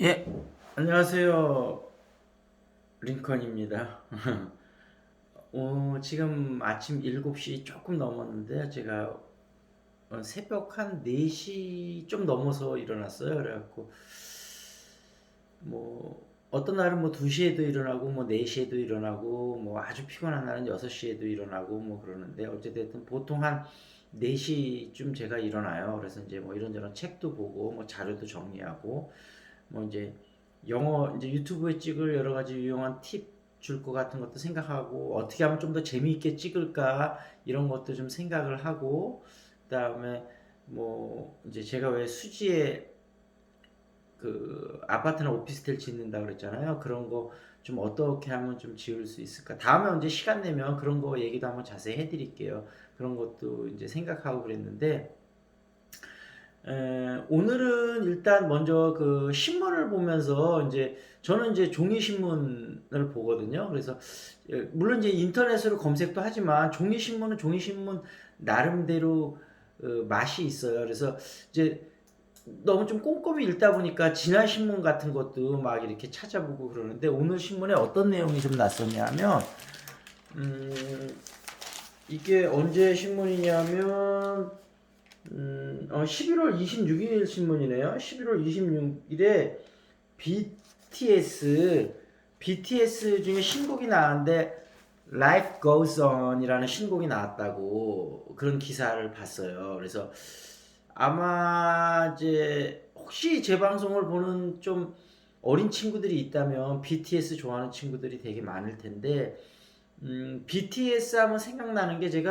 예, 안녕하세요. 링컨입니다. 지금 아침 7시 조금 넘었는데, 제가 새벽 한 4시 좀 넘어서 일어났어요. 그래갖고, 어떤 날은 2시에도 일어나고, 4시에도 일어나고, 아주 피곤한 날은 6시에도 일어나고, 그러는데, 어찌됐든 보통 한 4시쯤 제가 일어나요. 그래서 이제 이런저런 책도 보고, 자료도 정리하고, 이제 영어 이제 유튜브에 찍을 여러 가지 유용한 팁 줄 것 같은 것도 생각하고 어떻게 하면 좀 더 재미있게 찍을까 이런 것도 좀 생각을 하고 그다음에 이제 제가 왜 수지에 그 아파트나 오피스텔 짓는다 그랬잖아요. 그런 거 좀 어떻게 하면 좀 지을 수 있을까? 다음에 언제 시간 내면 그런 거 얘기도 한번 자세히 해드릴게요. 그런 것도 이제 생각하고 그랬는데 오늘은 일단 먼저 그 신문을 보면서 이제 저는 이제 종이 신문을 보거든요. 그래서 물론 이제 인터넷으로 검색도 하지만 종이 신문은 종이 신문 나름대로 맛이 있어요. 그래서 이제 너무 좀 꼼꼼히 읽다 보니까 지난 신문 같은 것도 막 이렇게 찾아보고 그러는데 오늘 신문에 어떤 내용이 좀 났었냐면 음, 이게 언제 신문이냐면 11월 26일 신문이네요. 11월 26일에 BTS 중에 신곡이 나왔는데 Life Goes On이라는 신곡이 나왔다고 그런 기사를 봤어요. 그래서 아마 이제 혹시 제 방송을 보는 좀 어린 친구들이 있다면 BTS 좋아하는 친구들이 되게 많을 텐데 BTS 하면 생각나는 게 이제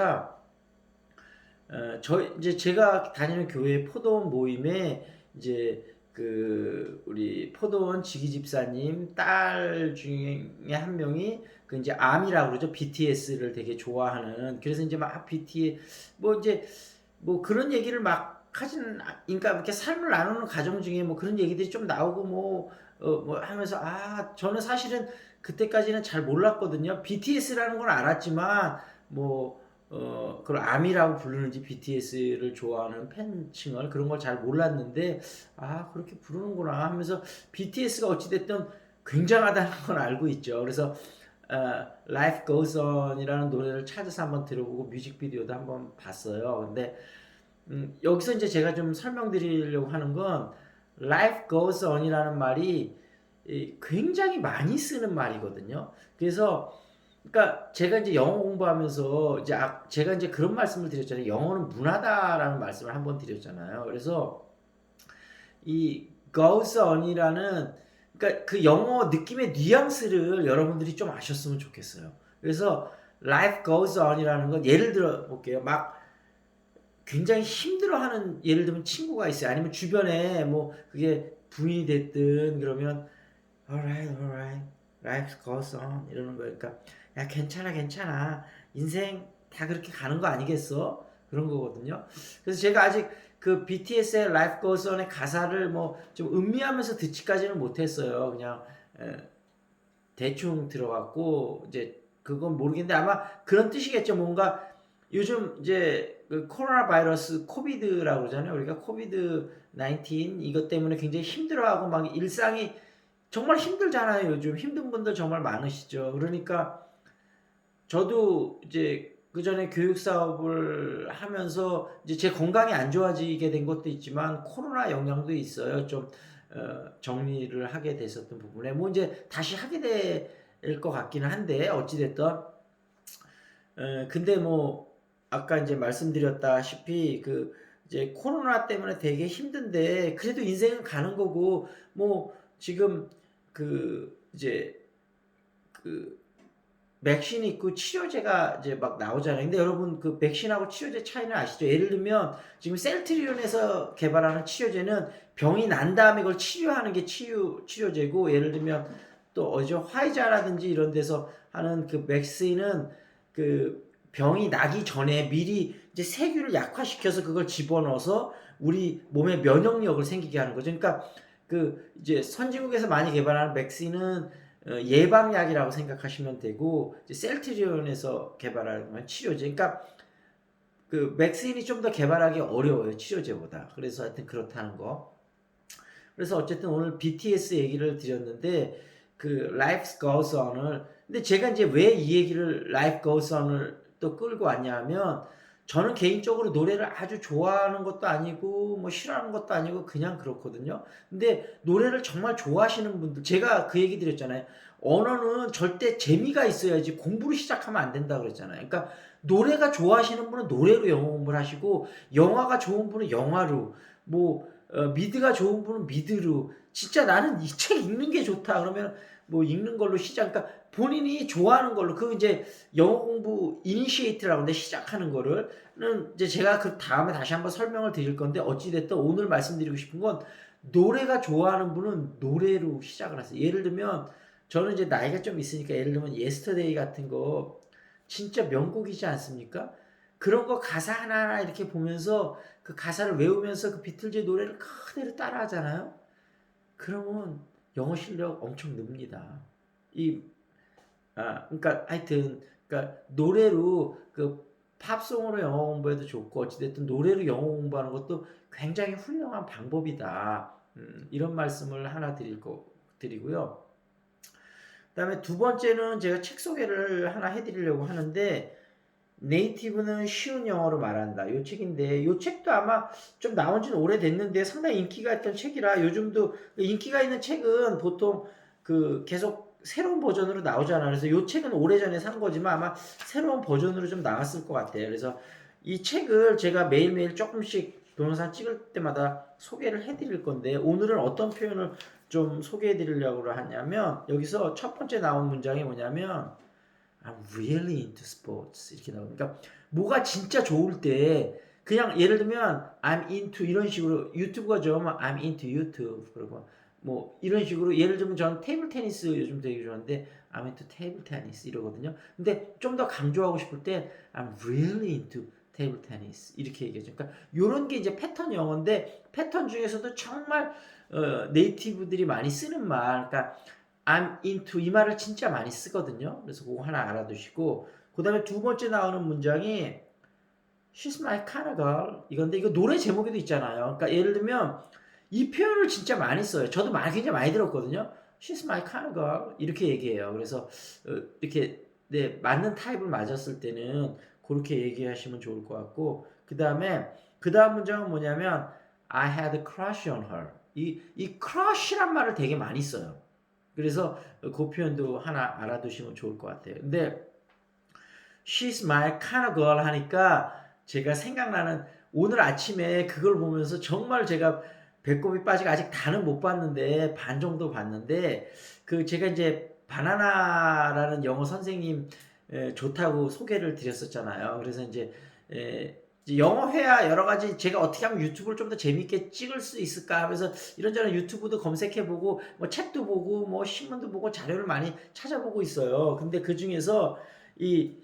제가 다니는 교회 포도원 모임에 이제 그 우리 포도원 지기 집사님 딸 중에 한 명이 그 이제 아미라고 그러죠. BTS를 되게 좋아하는. 그래서 이제 막 BTS 이제 그런 얘기를 막 그러니까 이렇게 삶을 나누는 과정 중에 그런 얘기들이 좀 나오고 하면서 저는 사실은 그때까지는 잘 몰랐거든요. BTS라는 건 알았지만 그걸 아미라고 부르는지 BTS를 좋아하는 팬층을 그런 걸 잘 몰랐는데 그렇게 부르는구나 하면서 BTS가 어찌됐든 굉장하다는 건 알고 있죠. 그래서 Life Goes On이라는 노래를 찾아서 한번 들어보고 뮤직비디오도 한번 봤어요. 근데 여기서 이제 제가 좀 설명드리려고 하는 건 Life Goes On이라는 말이 굉장히 많이 쓰는 말이거든요. 그래서 그러니까 제가 이제 영어 공부하면서 이제 제가 이제 그런 말씀을 드렸잖아요. 영어는 문화다라는 말씀을 한번 드렸잖아요. 그래서 이 goes on이라는 그러니까 그 영어 느낌의 뉘앙스를 여러분들이 좀 아셨으면 좋겠어요. 그래서 life goes on이라는 건 예를 들어 볼게요. 막 굉장히 힘들어하는 예를 들면 친구가 있어요. 아니면 주변에 그게 부인이 됐든 그러면 alright, alright, life goes on 이러는 거예요. 그러니까 야 괜찮아, 괜찮아. 인생 다 그렇게 가는 거 아니겠어? 그런 거거든요. 그래서 제가 아직 그 BTS의 Life Goes On의 가사를 좀 음미하면서 듣지까지는 못했어요. 그냥 대충 들어갔고 이제 그건 모르겠는데 아마 그런 뜻이겠죠. 뭔가 요즘 이제 그 코로나 바이러스 코비드라고 그러잖아요. 우리가 코비드 19 이것 때문에 굉장히 힘들어하고 막 일상이 정말 힘들잖아요. 요즘 힘든 분들 정말 많으시죠. 그러니까 저도 이제 그 전에 교육 사업을 하면서 이제 제 건강이 안 좋아지게 된 것도 있지만 코로나 영향도 있어요. 좀 정리를 하게 됐었던 부분에 이제 다시 하게 될 것 같기는 한데 어찌 됐든 근데 아까 이제 말씀드렸다시피 그 이제 코로나 때문에 되게 힘든데 그래도 인생은 가는 거고 지금 그 이제 그 백신이 있고 치료제가 이제 막 나오잖아요. 근데 여러분 그 백신하고 치료제 차이는 아시죠? 예를 들면 지금 셀트리온에서 개발하는 치료제는 병이 난 다음에 그걸 치료하는 게 치료제고 예를 들면 또 어디죠? 화이자라든지 이런 데서 하는 그 백신은 그 병이 나기 전에 미리 이제 세균을 약화시켜서 그걸 집어넣어서 우리 몸에 면역력을 생기게 하는 거죠. 그러니까 그 이제 선진국에서 많이 개발하는 백신은 예방약이라고 생각하시면 되고 이제 셀트리온에서 개발하는 건 치료제. 그러니까 그 백신이 좀 더 개발하기 어려워요 치료제보다. 그래서 하여튼 그렇다는 거. 그래서 어쨌든 오늘 BTS 얘기를 드렸는데 그 Life Goes On을 근데 제가 이제 왜 이 얘기를 Life Goes On을 또 끌고 왔냐면 저는 개인적으로 노래를 아주 좋아하는 것도 아니고 뭐 싫어하는 것도 아니고 그냥 그렇거든요. 근데 노래를 정말 좋아하시는 분들 제가 그 얘기 드렸잖아요. 언어는 절대 재미가 있어야지 공부를 시작하면 안 된다 그랬잖아요. 그러니까 노래가 좋아하시는 분은 노래로 영어 공부를 하시고 영화가 좋은 분은 영화로 뭐 미드가 좋은 분은 미드로 진짜 나는 이 책 읽는 게 좋다 그러면 뭐 읽는 걸로 시작 그러니까 본인이 좋아하는 걸로 그 이제 영어 공부 이니시에이트라고 하는데 시작하는 거를는 이제 제가 그 다음에 다시 한번 설명을 드릴 건데 어찌됐든 오늘 말씀드리고 싶은 건 노래가 좋아하는 분은 노래로 시작을 하세요. 예를 들면 저는 이제 나이가 좀 있으니까 예를 들면 예스터데이 같은 거 진짜 명곡이지 않습니까? 그런 거 가사 하나하나 이렇게 보면서 그 가사를 외우면서 그 비틀즈의 노래를 그대로 따라하잖아요. 그러면 영어 실력 엄청 늡니다. 이 그러니까 하여튼 그러니까 노래로 그 팝송으로 영어 공부해도 좋고 어찌됐든 노래로 영어 공부하는 것도 굉장히 훌륭한 방법이다. 이런 말씀을 하나 드리고요. 그다음에 두 번째는 제가 책 소개를 하나 해드리려고 하는데 네이티브는 쉬운 영어로 말한다. 요 책인데 요 책도 아마 좀 나온 지는 오래됐는데 상당히 인기가 있던 책이라 요즘도 인기가 있는 책은 보통 그 계속 새로운 버전으로 나오잖아. 그래서 요 책은 오래전에 산 거지만 아마 새로운 버전으로 좀 나왔을 것 같아요. 그래서 이 책을 제가 매일매일 조금씩 동영상 찍을 때마다 소개를 해드릴 건데 오늘은 어떤 표현을 좀 소개해 드리려고 하냐면 여기서 첫 번째 나온 문장이 뭐냐면 I'm really into sports 이렇게 나오니까 그러니까 뭐가 진짜 좋을 때 그냥 예를 들면 I'm into 이런 식으로 유튜브가 좋으면 I'm into YouTube 그리고 뭐 이런 식으로 예를 들면 저는 테이블 테니스 요즘 되게 좋아하는데 I'm into table tennis 이러거든요. 근데 좀 더 강조하고 싶을 때 I'm really into table tennis 이렇게 얘기하죠. 그러니까 요런 게 이제 패턴 영어인데 패턴 중에서도 정말 네이티브들이 많이 쓰는 말 그러니까 I'm into 이 말을 진짜 많이 쓰거든요. 그래서 그거 하나 알아두시고 그 다음에 두 번째 나오는 문장이 She's my kind of girl 이건데 이거 노래 제목에도 있잖아요. 그러니까 예를 들면 이 표현을 진짜 많이 써요. 저도 굉장히 많이 들었거든요. She's my kind of girl 이렇게 얘기해요. 그래서 이렇게 네, 맞는 타입을 맞았을 때는 그렇게 얘기하시면 좋을 것 같고 그 다음 문장은 뭐냐면 I had a crush on her 이 crush란 말을 되게 많이 써요. 그래서 그 표현도 하나 알아두시면 좋을 것 같아요. 근데 she's my kind of girl 하니까 제가 생각나는 오늘 아침에 그걸 보면서 정말 제가 배꼽이 빠지고 아직 다는 못 봤는데 반 정도 봤는데 그 제가 이제 바나나라는 영어 선생님 좋다고 소개를 드렸었잖아요. 그래서 이제 영어 회화 여러 가지 제가 어떻게 하면 유튜브를 좀 더 재밌게 찍을 수 있을까 하면서 이런저런 유튜브도 검색해보고 뭐 책도 보고 뭐 신문도 보고 자료를 많이 찾아보고 있어요. 근데 그 중에서 이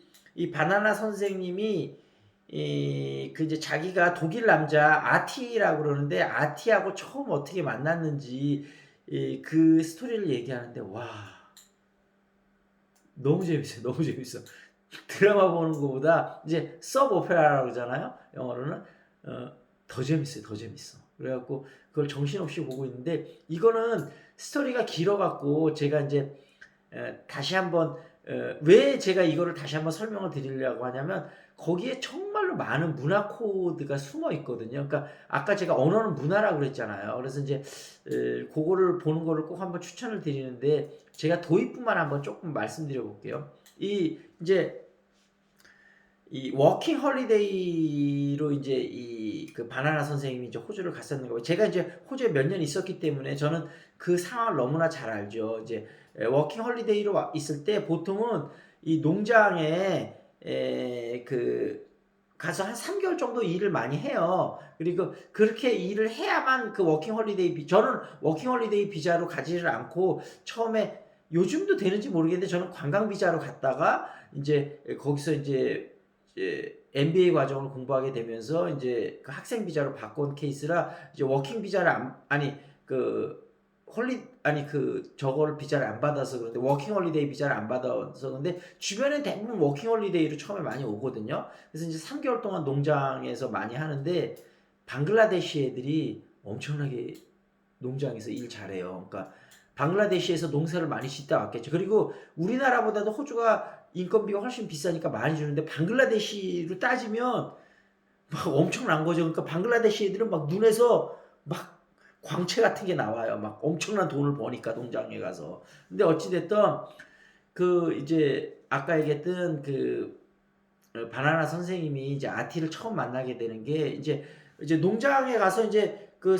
바나나 선생님이 그 이제 자기가 독일 남자 아티라고 그러는데 아티하고 처음 어떻게 만났는지 그 스토리를 얘기하는데 와 너무 재밌어요. 너무 재밌어. 드라마 보는 것보다 이제 서브 오페라라고 그러잖아요. 영어로는 더 재밌어요. 더 재밌어. 그래갖고 그걸 정신없이 보고 있는데 이거는 스토리가 길어갖고 제가 이제 다시 한번 왜 제가 이거를 다시 한번 설명을 드리려고 하냐면 거기에 정말로 많은 문화 코드가 숨어 있거든요. 그러니까 아까 제가 언어는 문화라고 그랬잖아요. 그래서 이제 그거를 보는 거를 꼭 한번 추천을 드리는데 제가 도입부만 한번 조금 말씀드려 볼게요. 이제 이 워킹 홀리데이로 이제 이 그 바나나 선생님이 이제 호주를 갔었는 거고 제가 이제 호주에 몇 년 있었기 때문에 저는 그 상황을 너무나 잘 알죠. 이제 워킹 홀리데이로 있을 때 보통은 이 농장에 그 가서 한 3개월 정도 일을 많이 해요. 그리고 그렇게 일을 해야만 그 워킹 홀리데이 저는 워킹 홀리데이 비자로 가지를 않고 처음에 요즘도 되는지 모르겠는데 저는 관광 비자로 갔다가 이제 거기서 이제 MBA 과정을 공부하게 되면서 이제 그 학생 비자로 바꾼 케이스라 이제 워킹 비자를 아니 그 아니 그 저거를 비자를 안 받아서 그런데 워킹 홀리데이 비자를 안 받아서 그런데 주변에 대부분 워킹 홀리데이로 처음에 많이 오거든요. 그래서 이제 3개월 동안 농장에서 많이 하는데 방글라데시 애들이 엄청나게 농장에서 일 잘해요. 그러니까 방글라데시에서 농사를 많이 짓다 왔겠죠. 그리고 우리나라보다도 호주가 인건비가 훨씬 비싸니까 많이 주는데 방글라데시로 따지면 막 엄청난 거죠. 그러니까 방글라데시 애들은 막 눈에서 막 광채 같은 게 나와요. 막 엄청난 돈을 버니까 농장에 가서. 근데 어찌됐든 그 이제 아까 얘기했던 그 바나나 선생님이 이제 아티를 처음 만나게 되는 게 이제 농장에 가서 이제 그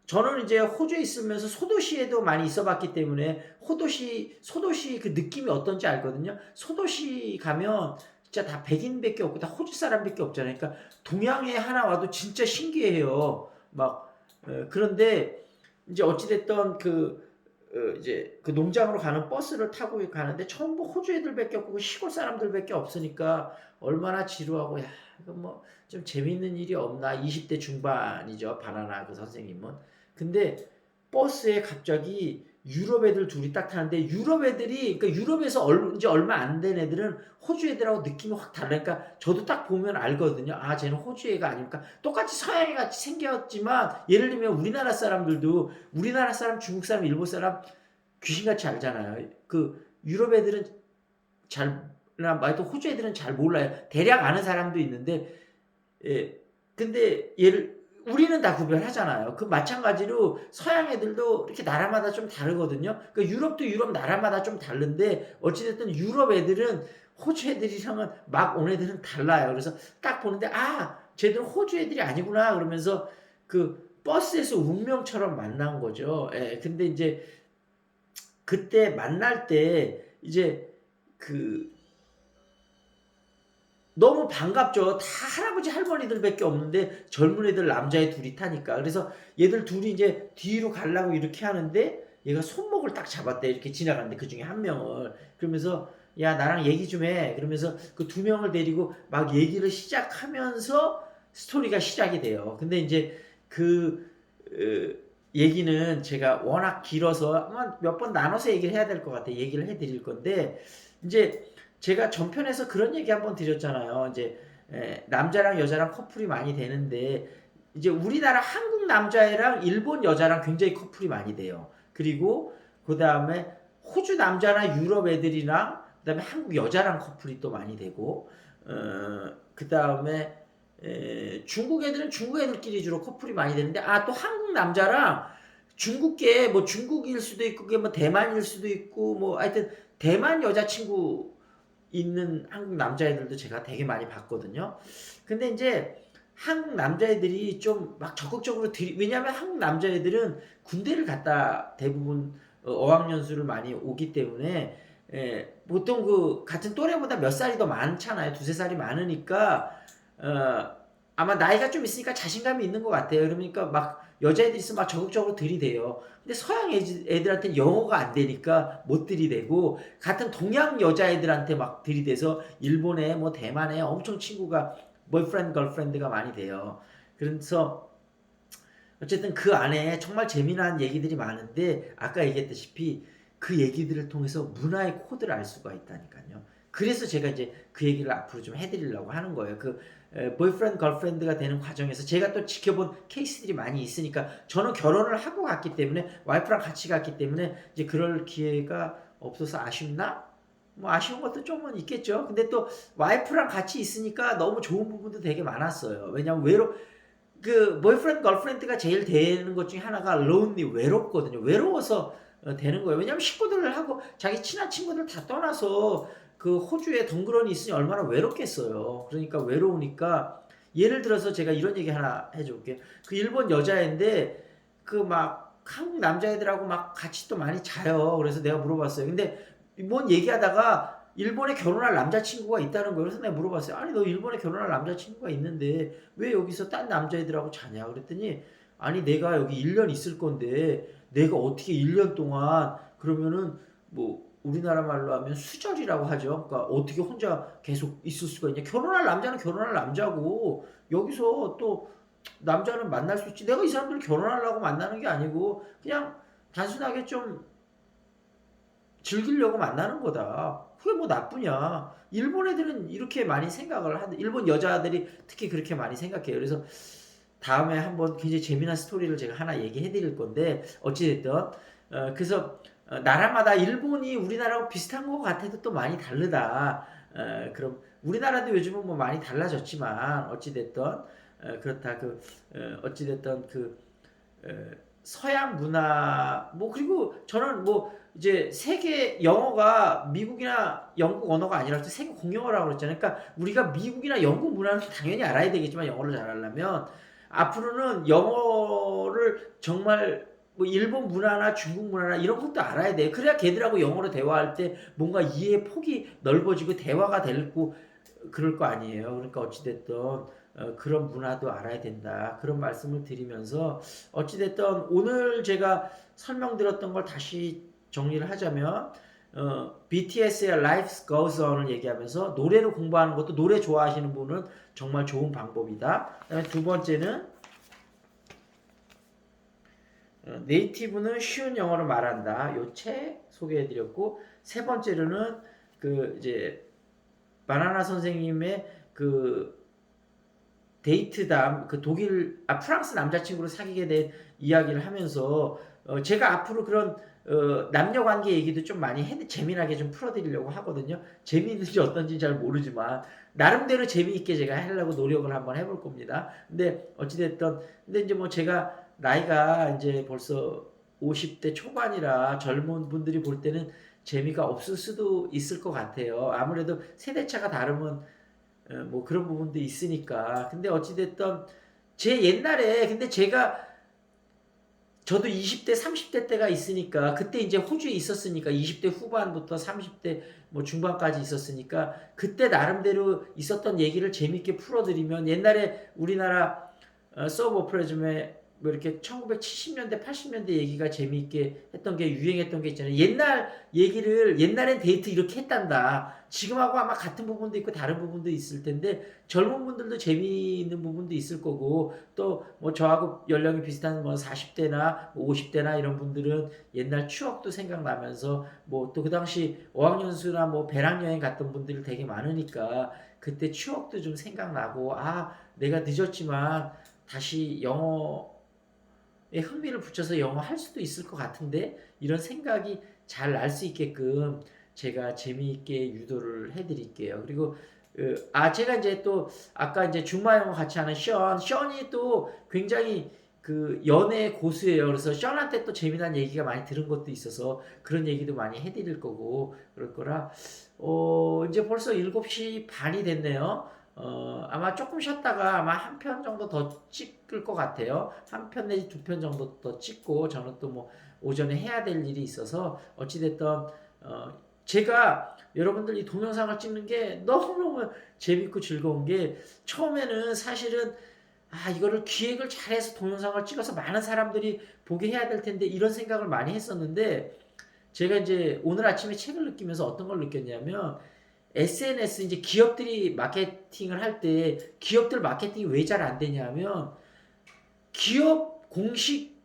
저는 이제 호주에 있으면서 소도시에도 많이 있어봤기 때문에 소도시 그 느낌이 어떤지 알거든요. 소도시 가면 진짜 다 백인밖에 없고 다 호주 사람밖에 없잖아요. 그러니까 동양에 하나 와도 진짜 신기해요. 막 그런데 이제 어찌됐던 이제 그 농장으로 가는 버스를 타고 가는데 전부 호주 애들밖에 없고 시골 사람들밖에 없으니까 얼마나 지루하고 야 이거 뭐 좀 재밌는 일이 없나 20대 중반이죠 바나나 그 선생님은. 근데 버스에 갑자기 유럽 애들 둘이 딱 타는데 유럽 애들이 그러니까 유럽에서 이제 얼마 안 된 애들은 호주 애들하고 느낌이 확 달라니까 저도 딱 보면 알거든요. 아 쟤는 호주 애가 아닙니까? 똑같이 서양애 같이 생겼지만 예를 들면 우리나라 사람들도 우리나라 사람, 중국 사람, 일본 사람 귀신같이 알잖아요. 그 유럽 애들은 잘 말도 호주 애들은 잘 몰라요. 대략 아는 사람도 있는데 예. 근데 우리는 다 구별하잖아요. 그 마찬가지로 서양 애들도 이렇게 나라마다 좀 다르거든요. 그 유럽도 유럽 나라마다 좀 다른데 어찌됐든 유럽 애들은 호주 애들이랑은 막 온 애들은 달라요. 그래서 딱 보는데 아 쟤들 호주 애들이 아니구나 그러면서 그 버스에서 운명처럼 만난 거죠. 예. 근데 이제 그때 만날 때 이제 그 너무 반갑죠. 다 할아버지 할머니들밖에 없는데 젊은 애들 남자애 둘이 타니까. 그래서 얘들 둘이 이제 뒤로 가려고 이렇게 하는데 얘가 손목을 딱 잡았대. 이렇게 지나가는데 그 중에 한 명을. 그러면서 야 나랑 얘기 좀 해. 그러면서 그 두 명을 데리고 막 얘기를 시작하면서 스토리가 시작이 돼요. 근데 이제 그 얘기는 제가 워낙 길어서 아마 몇 번 나눠서 얘기를 해야 될 것 같아요. 얘기를 해드릴 건데 이제 제가 전편에서 그런 얘기 한번 드렸잖아요. 이제 남자랑 여자랑 커플이 많이 되는데 이제 우리나라 한국 남자애랑 일본 여자랑 굉장히 커플이 많이 돼요. 그리고 그 다음에 호주 남자나 유럽 애들이랑 그 다음에 한국 여자랑 커플이 또 많이 되고 그 다음에 중국 애들은 중국 애들끼리 주로 커플이 많이 되는데 아 또 한국 남자랑 중국계 뭐 중국일 수도 있고 그게 뭐 대만일 수도 있고 뭐 하여튼 대만 여자친구 있는 한국 남자애들도 제가 되게 많이 봤거든요. 근데 이제 한국 남자애들이 좀 막 적극적으로 왜냐하면 한국 남자애들은 군대를 갔다 대부분 어학연수를 많이 오기 때문에 보통 그 같은 또래보다 몇 살이 더 많잖아요. 두세 살이 많으니까 아마 나이가 좀 있으니까 자신감이 있는 것 같아요. 그러니까 막 여자애들 있으면 막 적극적으로 들이대요. 근데 서양 애들한테는 영어가 안 되니까 못 들이대고 같은 동양 여자애들한테 막 들이대서 일본에 뭐 대만에 엄청 친구가 보이프렌드 걸프렌드가 많이 돼요. 그래서 어쨌든 그 안에 정말 재미난 얘기들이 많은데 아까 얘기했다시피 그 얘기들을 통해서 문화의 코드를 알 수가 있다니까요. 그래서 제가 이제 그 얘기를 앞으로 좀 해드리려고 하는 거예요. 그 보이프렌드 걸프렌드가 되는 과정에서 제가 또 지켜본 케이스들이 많이 있으니까 저는 결혼을 하고 갔기 때문에 와이프랑 같이 갔기 때문에 이제 그럴 기회가 없어서 아쉽나? 뭐 아쉬운 것도 좀은 있겠죠. 근데 또 와이프랑 같이 있으니까 너무 좋은 부분도 되게 많았어요. 왜냐면 그 보이프렌드 걸프렌드가 제일 되는 것 중에 하나가 론리 외롭거든요. 외로워서 되는 거예요. 왜냐면 식구들하고 자기 친한 친구들 다 떠나서 그 호주에 덩그러니 있으니 얼마나 외롭겠어요. 그러니까 외로우니까 예를 들어서 제가 이런 얘기 하나 해줄게요. 그 일본 여자애인데 그 막 한국 남자애들하고 막 같이 또 많이 자요. 그래서 내가 물어봤어요. 근데 뭔 얘기하다가 일본에 결혼할 남자친구가 있다는 거예요. 그래서 내가 물어봤어요. 아니 너 일본에 결혼할 남자친구가 있는데 왜 여기서 딴 남자애들하고 자냐 그랬더니 아니 내가 여기 1년 있을 건데 내가 어떻게 1년 동안 그러면은 뭐 우리나라 말로 하면 수절이라고 하죠. 그러니까 어떻게 혼자 계속 있을 수가 있냐. 결혼할 남자는 결혼할 남자고 여기서 또 남자는 만날 수 있지. 내가 이 사람들 결혼하려고 만나는 게 아니고 그냥 단순하게 좀 즐기려고 만나는 거다. 그게 뭐 나쁘냐. 일본 애들은 이렇게 많이 생각을 하는, 일본 여자들이 특히 그렇게 많이 생각해요. 그래서 다음에 한번 굉장히 재미난 스토리를 제가 하나 얘기해 드릴 건데 어찌됐든 그래서 나라마다 일본이 우리나라하고 비슷한 것 같아도 또 많이 다르다. 그럼 우리나라도 요즘은 뭐 많이 달라졌지만 어찌됐든 그렇다. 어찌됐든 어, 서양 문화 뭐 그리고 저는 뭐 이제 세계 영어가 미국이나 영국 언어가 아니라 세계 공용어라고 그랬잖아요. 그러니까 우리가 미국이나 영국 문화는 당연히 알아야 되겠지만 영어를 잘하려면 앞으로는 영어를 정말 뭐 일본 문화나 중국 문화나 이런 것도 알아야 돼. 그래야 걔들하고 영어로 대화할 때 뭔가 이해 폭이 넓어지고 대화가 되고 그럴 거 아니에요. 그러니까 어찌됐든 그런 문화도 알아야 된다. 그런 말씀을 드리면서 어찌됐든 오늘 제가 설명드렸던 걸 다시 정리를 하자면 BTS의 Life Goes On을 얘기하면서 노래를 공부하는 것도 노래 좋아하시는 분은 정말 좋은 방법이다. 그다음에 두 번째는 네이티브는 쉬운 영어로 말한다. 요 책 소개해드렸고 세 번째로는 이제 바나나 선생님의 데이트담 프랑스 남자친구를 사귀게 된 이야기를 하면서 제가 앞으로 그런 남녀 관계 얘기도 좀 많이 재미나게 좀 풀어드리려고 하거든요. 재미있는지 어떤지 잘 모르지만 나름대로 재미있게 제가 하려고 노력을 한번 해볼 겁니다. 근데 이제 뭐 제가 나이가 이제 벌써 50대 초반이라 젊은 분들이 볼 때는 재미가 없을 수도 있을 것 같아요. 아무래도 세대차가 다르면 뭐 그런 부분도 있으니까. 근데 어찌됐든 제 옛날에 근데 저도 20대, 30대 때가 있으니까 그때 이제 호주에 있었으니까 20대 후반부터 30대 뭐 중반까지 있었으니까 그때 나름대로 있었던 얘기를 재밌게 풀어드리면 옛날에 우리나라 서브 오퍼레즘에 뭐 이렇게 1970년대, 80년대 얘기가 재미있게 했던 게 유행했던 게 있잖아요. 옛날엔 데이트 이렇게 했단다. 지금하고 아마 같은 부분도 있고 다른 부분도 있을 텐데 젊은 분들도 재미있는 부분도 있을 거고 또 뭐 저하고 연령이 비슷한 뭐 40대나 50대나 이런 분들은 옛날 추억도 생각나면서 뭐 또 그 당시 어학연수나 뭐 배낭여행 갔던 분들이 되게 많으니까 그때 추억도 좀 생각나고 내가 늦었지만 다시 영어에 흥미를 붙여서 영어 할 수도 있을 것 같은데 이런 생각이 잘 날 수 있게끔 제가 재미있게 유도를 해드릴게요. 그리고 제가 이제 또 아까 이제 줌마 영어 같이 하는 션이 또 굉장히 연애 고수예요. 그래서 션한테 또 재미난 얘기가 많이 들은 것도 있어서 그런 얘기도 많이 해드릴 거고 그럴 거라 이제 벌써 7시 반이 됐네요. 아마 조금 쉬었다가 아마 한 편 정도 더 찍을 것 같아요. 한 편 내지 두 편 정도 더 찍고 저는 또 뭐 오전에 해야 될 일이 있어서 어찌됐든 제가 여러분들 이 동영상을 찍는 게 너무너무 재밌고 즐거운 게 처음에는 사실은 이거를 기획을 잘해서 동영상을 찍어서 많은 사람들이 보게 해야 될 텐데 이런 생각을 많이 했었는데 제가 이제 오늘 아침에 책을 느끼면서 어떤 걸 느꼈냐면 SNS 이제 기업들이 마케팅을 할 때 기업들 마케팅이 왜 잘 안 되냐면 기업 공식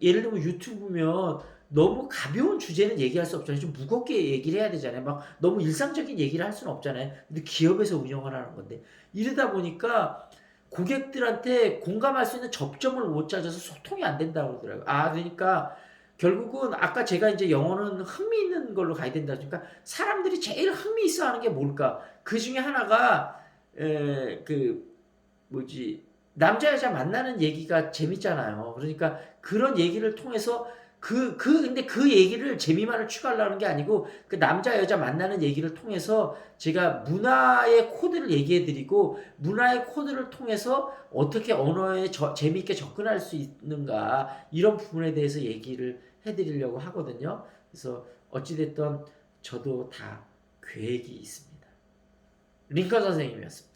예를 들면 유튜브면 너무 가벼운 주제는 얘기할 수 없잖아요. 좀 무겁게 얘기를 해야 되잖아요. 막 너무 일상적인 얘기를 할 수는 없잖아요. 근데 기업에서 운영을 하는 건데 이러다 보니까 고객들한테 공감할 수 있는 접점을 못 찾아서 소통이 안 된다고 그러더라고요. 그러니까 결국은 아까 제가 이제 영어는 흥미있는 걸로 가야 된다. 그러니까 사람들이 제일 흥미있어 하는 게 뭘까? 그 중에 하나가 뭐지? 남자 여자 만나는 얘기가 재밌잖아요. 그러니까 그런 얘기를 통해서 근데 그 얘기를 재미만을 추가하려는 게 아니고 그 남자 여자 만나는 얘기를 통해서 제가 문화의 코드를 얘기해 드리고 문화의 코드를 통해서 어떻게 언어에 재미있게 접근할 수 있는가 이런 부분에 대해서 얘기를 해 드리려고 하거든요. 그래서 어찌됐든 저도 다 계획이 있습니다. 링컨 선생님이었습니다.